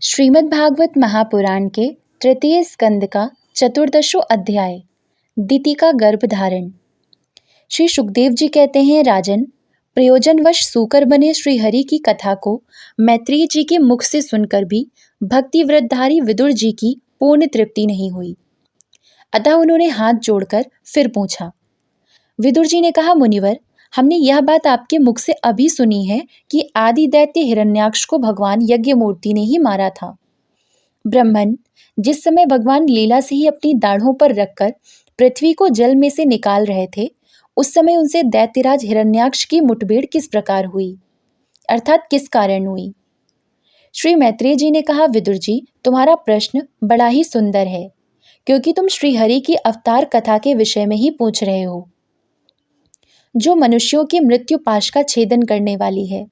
श्रीमद् भागवत महापुराण के तृतीय स्कंद का चतुर्दशों अध्याय दिति का गर्भधारण। श्री सुखदेव जी कहते हैं, राजन, प्रयोजनवश सूकर बने श्री हरि की कथा को मैत्रेय जी के मुख से सुनकर भी भक्ति व्रतधारी विदुर जी की पूर्ण तृप्ति नहीं हुई। अतः उन्होंने हाथ जोड़कर फिर पूछा। विदुर जी ने कहा, मुनिवर, हमने यह बात आपके मुख से अभी सुनी है कि आदि दैत्य हिरण्याक्ष को भगवान यज्ञमूर्ति ने ही मारा था। ब्रह्मन जिस समय भगवान लीला से ही अपनी दाढ़ों पर रखकर पृथ्वी को जल में से निकाल रहे थे, उस समय उनसे दैत्यराज हिरण्याक्ष की मुठभेड़ किस प्रकार हुई, अर्थात किस कारण हुई। श्री मैत्रेय जी ने कहा, विदुर जी, तुम्हारा प्रश्न बड़ा ही सुंदर है, क्योंकि तुम श्रीहरि की अवतार कथा के विषय में ही पूछ रहे हो, जो मनुष्यों की मृत्यु पाश का छेदन करने वाली है।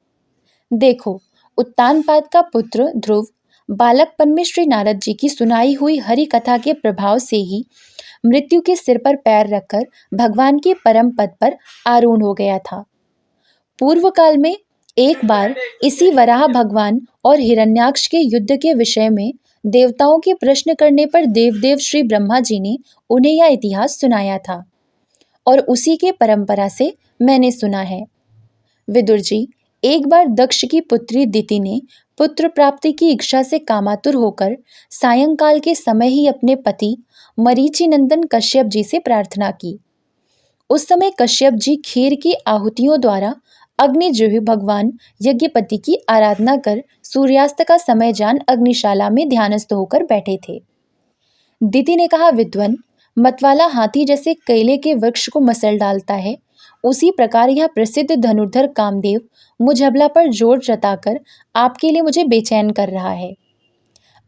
देखो, उत्तानपाद का पुत्र ध्रुव बालकपन में श्री नारद जी की सुनाई हुई हरि कथा के प्रभाव से ही मृत्यु के सिर पर पैर रखकर भगवान के परम पद पर आरूढ़ हो गया था। पूर्व काल में एक बार इसी वराह भगवान और हिरण्याक्ष के युद्ध के विषय में देवताओं के प्रश्न करने पर देवदेव श्री ब्रह्मा जी ने उन्हें यह इतिहास सुनाया था, और उसी के परंपरा से मैंने सुना है। विदुर जी, एक बार दक्ष की पुत्री दिति ने पुत्र प्राप्ति की इच्छा से कामातुर होकर सायंकाल के समय ही अपने पति मरीचि नंदन कश्यप जी से प्रार्थना की। उस समय कश्यप जी खीर की आहुतियों द्वारा अग्निजिह्व भगवान यज्ञपति की आराधना कर सूर्यास्त का समय जान अग्निशाला में ध्यानस्थ होकर बैठे थे। दिति ने कहा, विद्वन, मतवाला हाथी जैसे केले के वृक्ष को मसल डालता है, उसी प्रकार यह प्रसिद्ध धनुर्धर कामदेव मुझ अबला पर जोर जताकर आपके लिए मुझे बेचैन कर रहा है।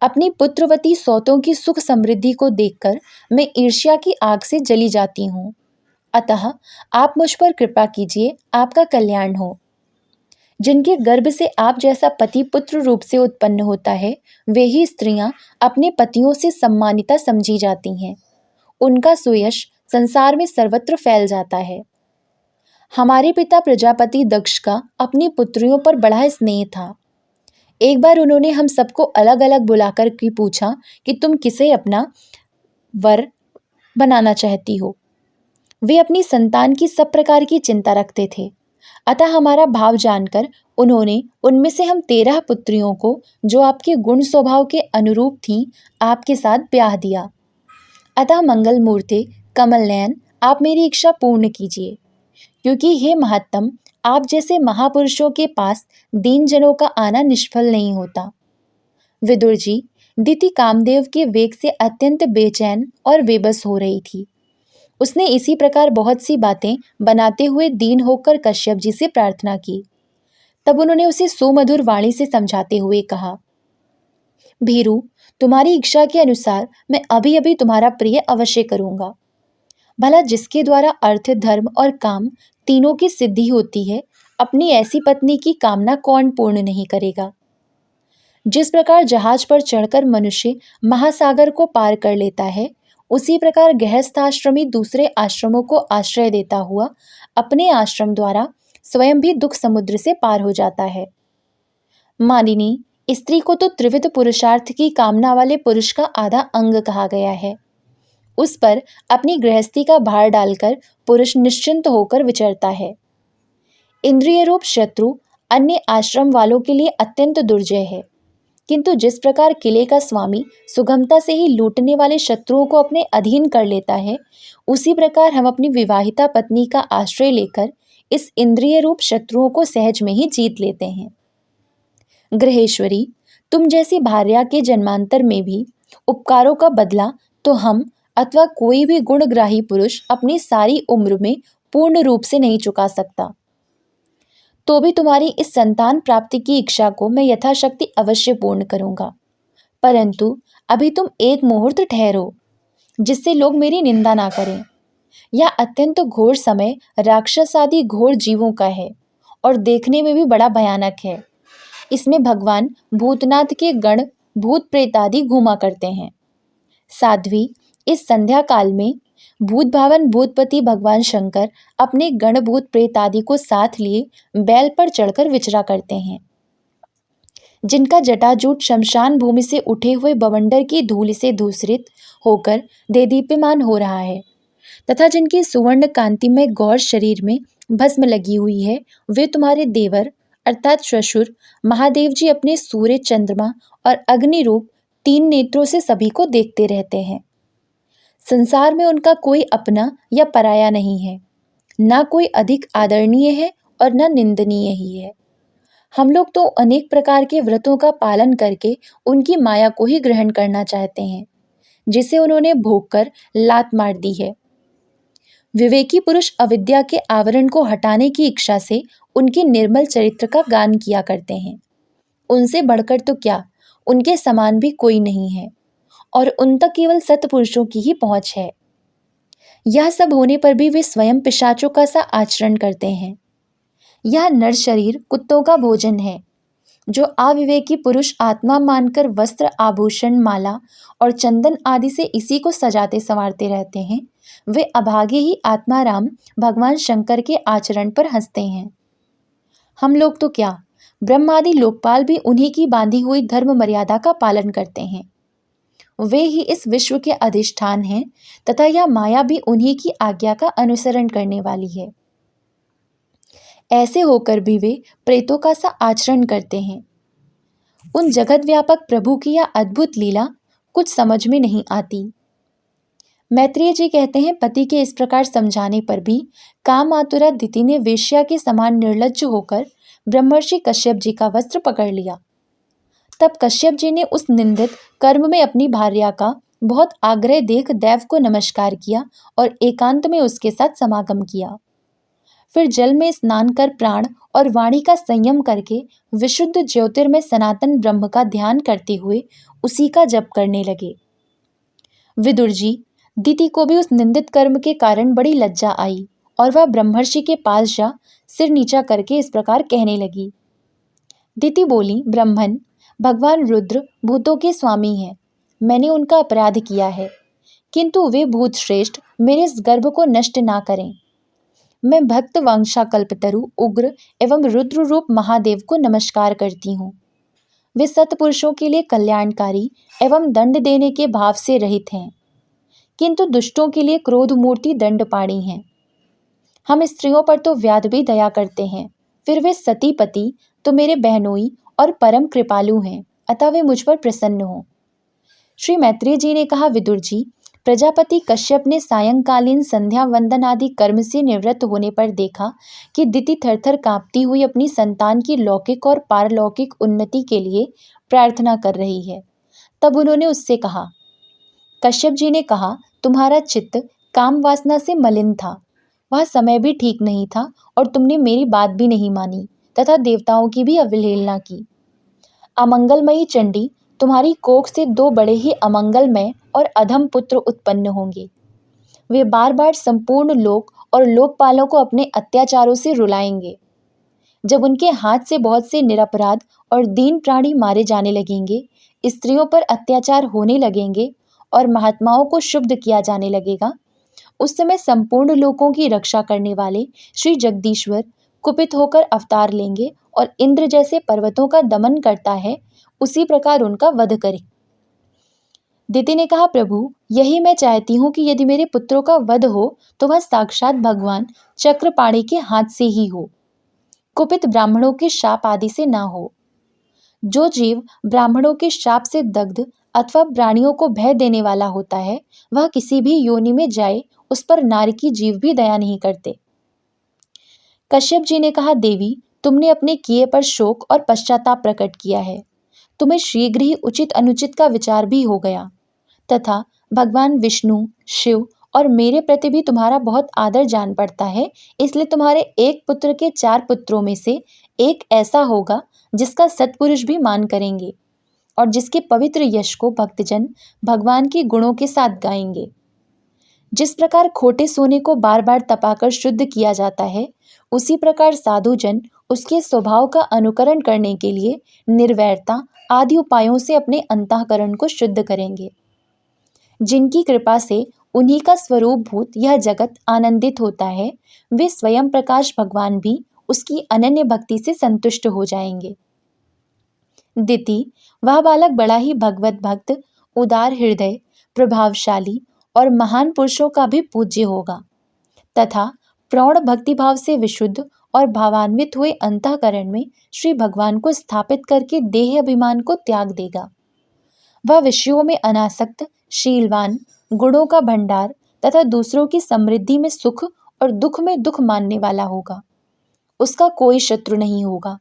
अपनी पुत्रवती सौतों की सुख समृद्धि को देखकर मैं ईर्ष्या की आग से जली जाती हूँ। अतः आप मुझ पर कृपा कीजिए, आपका कल्याण हो। जिनके गर्भ से आप जैसा पति पुत्र रूप से उत्पन्न होता है, वे ही स्त्रियां अपने पतियों से सम्मानिता समझी जाती हैं। उनका सुयश संसार में सर्वत्र फैल जाता है। हमारे पिता प्रजापति दक्ष का अपनी पुत्रियों पर बड़ा स्नेह था। एक बार उन्होंने हम सबको अलग अलग बुलाकर के पूछा कि तुम किसे अपना वर बनाना चाहती हो। वे अपनी संतान की सब प्रकार की चिंता रखते थे। अतः हमारा भाव जानकर उन्होंने उनमें से हम 13 पुत्रियों को, जो आपके गुण स्वभाव के अनुरूप थीं, आपके साथ ब्याह दिया। अतः मंगल मूर्ते कमल नयन, आप मेरी इच्छा पूर्ण कीजिए, क्योंकि हे महत्तम, आप जैसे महापुरुषों के पास दीन जनों का आना निष्फल नहीं होता। विदुर जी, दिति कामदेव के वेग से अत्यंत बेचैन और बेबस हो रही थी। उसने इसी प्रकार बहुत सी बातें बनाते हुए दीन होकर कश्यप जी से प्रार्थना की। तब उन्होंने उसे सुमधुर वाणी से समझाते हुए कहा, भीरू, तुम्हारी इच्छा के अनुसार मैं अभी अभी तुम्हारा प्रिय अवश्य करूंगा। भला जिसके द्वारा अर्थ, धर्म और काम तीनों की सिद्धि होती है, अपनी ऐसी पत्नी की कामना कौन पूर्ण नहीं करेगा। जिस प्रकार जहाज पर चढ़कर मनुष्य महासागर को पार कर लेता है, उसी प्रकार गृहस्थाश्रमी दूसरे आश्रमों को आश्रय देता हुआ अपने आश्रम द्वारा स्वयं भी दुख समुद्र से पार हो जाता है। मानिनी, स्त्री को तो त्रिविध पुरुषार्थ की कामना वाले पुरुष का आधा अंग कहा गया है। उस पर अपनी गृहस्थी का भार डालकर पुरुष निश्चिंत होकर विचरता है। इंद्रिय रूप शत्रु अन्य आश्रम वालों के लिए अत्यंत दुर्जय है, किंतु जिस प्रकार किले का स्वामी सुगमता से ही लूटने वाले शत्रुओं को अपने अधीन कर लेता है, उसी प्रकार हम अपनी विवाहिता पत्नी का आश्रय लेकर इस इंद्रिय रूप शत्रुओं को सहज में ही जीत लेते हैं। गृहेश्वरी, तुम जैसी भार्या के जन्मांतर में भी उपकारों का बदला तो हम अथवा कोई भी गुणग्राही पुरुष अपनी सारी उम्र में पूर्ण रूप से नहीं चुका सकता। तो भी तुम्हारी इस संतान प्राप्ति की इच्छा को मैं यथाशक्ति अवश्य पूर्ण करूंगा, परंतु अभी तुम एक मुहूर्त ठहरो, जिससे लोग मेरी निंदा ना करें। यह अत्यंत घोर समय राक्षस आदि घोर जीवों का है और देखने में भी बड़ा भयानक है। इसमें भगवान भूतनाथ के गण भूत प्रेत आदि घूमा करते हैं। साध्वी, इस संध्या काल में भूत भावन भूतपति भगवान शंकर अपने गण भूत प्रेत आदि को साथ लिए बैल पर चढ़कर विचरा करते हैं। जिनका जटाजूट शमशान भूमि से उठे हुए बवंडर की धूल से धूसरित होकर देदीप्यमान हो रहा है, तथा जिनकी सुवर्ण कांति में गौर शरीर में भस्म लगी हुई है, वे तुम्हारे देवर अर्थात श्वशुर महादेव जी अपने सूर्य, चंद्रमा और अग्नि रूप 3 नेत्रों से सभी को देखते रहते हैं। संसार में उनका कोई अपना या पराया नहीं है, ना कोई अधिक आदरणीय है और न निंदनीय ही है। हम लोग तो अनेक प्रकार के व्रतों का पालन करके उनकी माया को ही ग्रहण करना चाहते हैं, जिसे उन्होंने भोग कर लात मार दी है। विवेकी पुरुष अविद्या के आवरण को हटाने की इच्छा से उनके निर्मल चरित्र का गान किया करते हैं। उनसे बढ़कर तो क्या, उनके समान भी कोई नहीं है, और उन तक केवल सत्पुरुषों की ही पहुंच है। यह सब होने पर भी वे स्वयं पिशाचों का सा आचरण करते हैं। यह नर शरीर कुत्तों का भोजन है। जो अविवेकी पुरुष आत्मा मानकर वस्त्र, आभूषण, माला और चंदन आदि से इसी को सजाते संवारते रहते हैं, वे अभागे ही आत्माराम भगवान शंकर के आचरण पर हंसते हैं। हम लोग तो क्या, ब्रह्मादि लोकपाल भी उन्हीं की बांधी हुई धर्म मर्यादा का पालन करते हैं। वे ही इस विश्व के अधिष्ठान हैं तथा यह माया भी उन्हीं की आज्ञा का अनुसरण करने वाली है। ऐसे होकर भी वे प्रेतों का सा आचरण करते हैं। उन जगत व्यापक प्रभु की यह अद्भुत लीला कुछ समझ में नहीं आती। मैत्रेय जी कहते हैं, पति के इस प्रकार समझाने पर भी काम आतुरा दिति ने वेश्या के समान निर्लज्ज होकर ब्रह्मर्षि कश्यप जी का वस्त्र पकड़ लिया। तब कश्यप जी ने उस निंदित कर्म में अपनी भार्या का बहुत आग्रह देख देव को नमस्कार किया और एकांत में उसके साथ समागम किया। फिर जल में स्नान कर प्राण और वाणी का संयम करके विशुद्ध ज्योतिर्मय सनातन ब्रह्म का ध्यान करते हुए उसी का जप करने लगे। विदुर जी, दिति को भी उस निंदित कर्म के कारण बड़ी लज्जा आई और वह ब्रह्मर्षि के पास जा सिर नीचा करके इस प्रकार कहने लगी। दिति बोली, ब्रह्मन, भगवान रुद्र भूतों के स्वामी हैं। मैंने उनका अपराध किया है, किंतु वे भूत श्रेष्ठ मेरे इस गर्भ को नष्ट ना करें। मैं भक्त वंशाकल्पतरु उग्र एवं रुद्र रूप महादेव को नमस्कार करती हूँ। वे सत्पुरुषों के लिए कल्याणकारी एवं दंड देने के भाव से रहित हैं, किंतु दुष्टों के लिए क्रोध मूर्ति दंडपाणी हैं। हम स्त्रियों पर तो व्याध भी दया करते हैं, फिर वे सती पति तो मेरे बहनोई और परम कृपालु हैं, अतः वे मुझ पर प्रसन्न हो। श्री मैत्रेय जी ने कहा, विदुर जी, प्रजापति कश्यप ने सायंकालीन संध्या वंदन आदि कर्म से निवृत्त होने पर देखा कि दिति थरथर कांपती हुई अपनी संतान की लौकिक और पारलौकिक उन्नति के लिए प्रार्थना कर रही है। तब उन्होंने उससे कहा, कश्यप जी ने कहा, तुम्हारा चित्त काम वासना से मलिन था, वह समय भी ठीक नहीं था और तुमने मेरी बात भी नहीं मानी तथा देवताओं की भी अवहेलना की। अमंगलमयी चंडी, तुम्हारी कोख से 2 बड़े ही अमंगलमय और अधम पुत्र उत्पन्न होंगे। वे बार बार संपूर्ण लोक और लोकपालों को अपने अत्याचारों से रुलाएंगे। जब उनके हाथ से बहुत से निरपराध और दीन प्राणी मारे जाने लगेंगे, स्त्रियों पर अत्याचार होने लगेंगे और महात्माओं को शुद्ध किया जाने लगेगा, उस समय संपूर्ण लोकों की रक्षा करने वाले श्री जगदीश्वर कुपित होकर अवतार लेंगे और इंद्र जैसे पर्वतों का दमन करता है, उसी प्रकार उनका वध करे। दिति ने कहा, प्रभु, यही मैं चाहती हूँ कि यदि मेरे पुत्रों का वध हो तो वह साक्षात भगवान चक्रपाणि के हाथ से ही हो, कुपित ब्राह्मणों के शाप आदि से ना हो। जो जीव ब्राह्मणों के शाप से दग्ध अथवा प्राणियों को भय देने वाला होता है, वह किसी भी योनि में जाए उस पर नारी की जीव भी दया नहीं करते। कश्यप जी ने कहा, देवी, तुमने अपने किए पर शोक और पश्चाताप प्रकट किया है। तुम्हें शीघ्र ही उचित अनुचित का विचार भी हो गया तथा भगवान विष्णु, शिव और मेरे प्रति भी तुम्हारा बहुत आदर जान पड़ता है। इसलिए तुम्हारे एक पुत्र के 4 पुत्रों में से एक ऐसा होगा जिसका सत्पुरुष भी मान करेंगे और जिसके पवित्र यश को भक्तजन भगवान के गुणों के साथ गाएंगे। जिस प्रकार खोटे सोने को बार बार तपाकर शुद्ध किया जाता है, उसी प्रकार साधुजन उसके स्वभाव का अनुकरण करने के लिए निर्वैरता आदि उपायों से अपने अंतःकरण को शुद्ध करेंगे। जिनकी कृपा से उन्हीं का स्वरूप भूत यह जगत आनंदित होता है, वे स्वयं प्रकाश भगवान भी उसकी अनन्य भक्ति से संतुष्ट हो जाएंगे। दिति वह बालक बड़ा ही भगवत भक्त, उदार हृदय, प्रभावशाली और महान पुरुषों का भी पूज्य होगा तथा प्रौढ़ भक्तिभाव से विशुद्ध और भावान्वित हुए अंतःकरण में श्री भगवान को स्थापित करके देह अभिमान को त्याग देगा। वह विषयों में अनासक्त, शीलवान, गुणों का भंडार तथा दूसरों की समृद्धि में सुख और दुख में दुख मानने वाला होगा। उसका कोई शत्रु नहीं होगा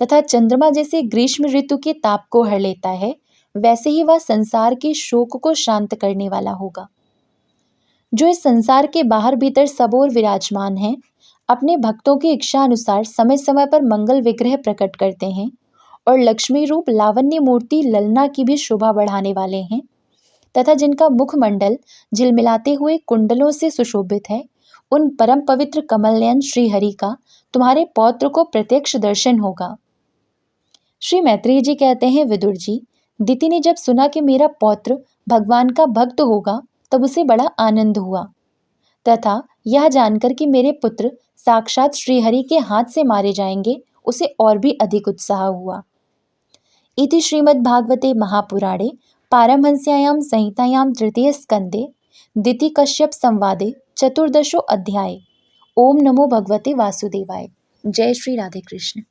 तथा चंद्रमा जैसे ग्रीष्म ऋतु के ताप को हर लेता है, वैसे ही वह संसार के शोक को शांत करने वाला होगा। जो इस संसार के बाहर भीतर सब ओर विराजमान हैं, अपने भक्तों की इच्छा अनुसार समय समय पर मंगल विग्रह प्रकट करते हैं और लक्ष्मी रूप लावण्य मूर्ति ललना की भी शोभा बढ़ाने वाले हैं तथा जिनका मुखमंडल झिलमिलाते हुए कुंडलों से सुशोभित है, उन परम पवित्र कमलनयन श्री हरि का तुम्हारे पौत्र को प्रत्यक्ष दर्शन होगा। श्री मैत्रेय जी कहते हैं, विदुर जी, दिति ने जब सुना कि मेरा पौत्र भगवान का भक्त होगा तब उसे बड़ा आनंद हुआ तथा यह जानकर कि मेरे पुत्र साक्षात श्रीहरि के हाथ से मारे जाएंगे, उसे और भी अधिक उत्साह हुआ। इति श्रीमद्भागवते महापुराणे पारमहंस्यायां संहितायां तृतीय स्कंदे दिति कश्यप संवादे चतुर्दशो अध्याय। ओम नमो भगवते वासुदेवाय। जय श्री राधे कृष्ण।